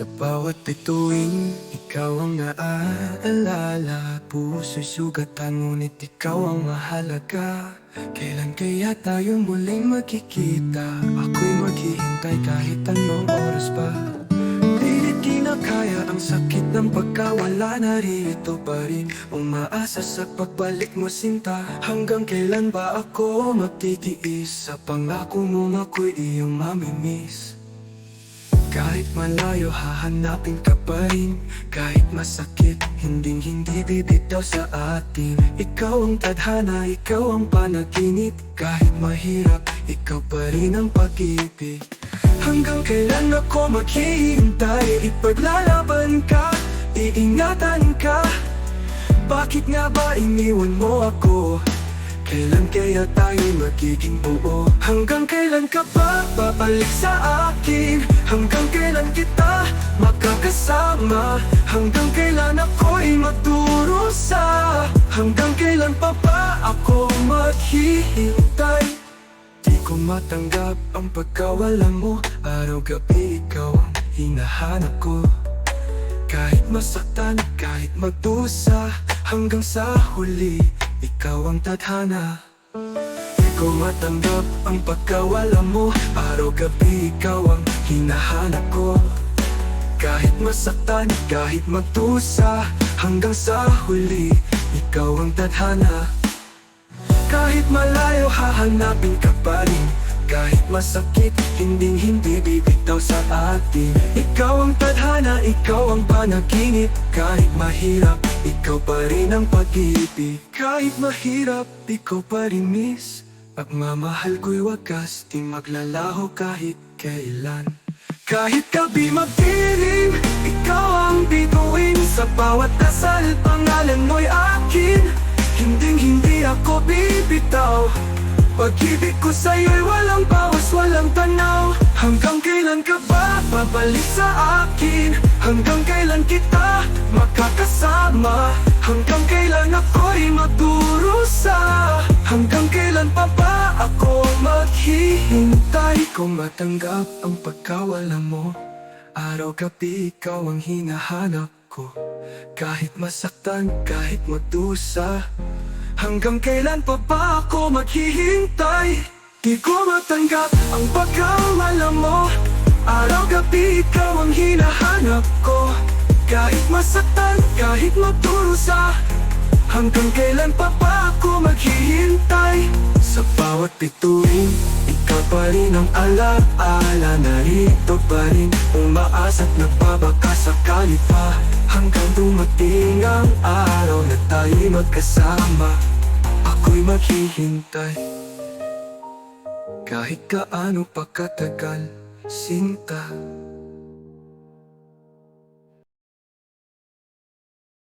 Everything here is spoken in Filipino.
Sa bawat bituin, ikaw ang naaalala. Puso'y sugatan, ngunit ikaw ang mahalaga. Kailan kaya tayo muling magkikita? Ako'y maghihintay kahit anong oras pa. Pilit kinakaya ang sakit ng pagkawala. Narito pa rin, umaasa sa pagbalik mo sinta. Hanggang kailan ba ako magtitiis? Sa pangako mong ako'y iyong mamimiss. Kahit malayo, hahanapin ka pa rin. Kahit masakit, hindi bibitaw sa atin. Ikaw ang tadhana, ikaw ang panaginip. Kahit mahirap, ikaw pa rin ang pag-ibig. Hanggang kailan ako maghihintay? Ipaglalaban ka, iingatan ka. Bakit nga ba iniwan mo ako? Kailan kaya tayo magiging buo? Hanggang kailan ka ba babalik sa akin? Hanggang kailan kita makakasama? Hanggang kailan ako'y magdurusa? Hanggang kailan pa ba ako maghihintay? Di ko matanggap ang pagkawala mo. Araw-gabi ikaw ang hinahanap ko. Kahit masaktan, kahit magdusa, hanggang sa huli ikaw ang tadhana. Di ko matanggap ang pagkawala mo. Araw-gabi ikaw ang hinahanap ko. Kahit masaktan, kahit magdusa, hanggang sa huli ikaw ang tadhana. Kahit malayo, hahanapin ka pa rin. Kahit masakit, hindi bibitaw sa atin. Ikaw ang tadhana, ikaw ang panaginip. Kahit mahirap, ikaw pa rin ang pag-ibig. Kahit mahirap, ikaw pa rin miss. Pagmamahal ko'y wagas, di maglalaho kahit kailan. Kahit gabi magdilim, ikaw ang bituin. Sa bawat dasal, pangalan mo'y akin. Hindi ako bibitaw. Pag-ibig ko sa'yo'y walang bawas, walang tanaw. Hanggang kailan ka ba babalik sa akin? Hanggang kailan kita makakasama? Hanggang kailan ako'y magdurusa? Hanggang kailan pa ba ako maghihintay? Kung matanggap ang pagkawala mo, araw-gabi ikaw ang hinahanap ko. Kahit masaktan, kahit magdusa, hanggang kailan pa ba ako maghihintay? Di ko matanggap ang pagkawala mo. Araw-gabi ikaw ang hinahanap ko. Kahit masaktan, kahit magdurusa, hanggang kailan pa ba ako maghihintay? Sa bawat bituin, ikaw pa rin ang alaala. Narito pa rin, umaas at nagbabaka sakali pa. Hanggang dumating ang araw na tayo'y magkasama, ako'y maghihintay. Kahit gaano pa katagal, sinta.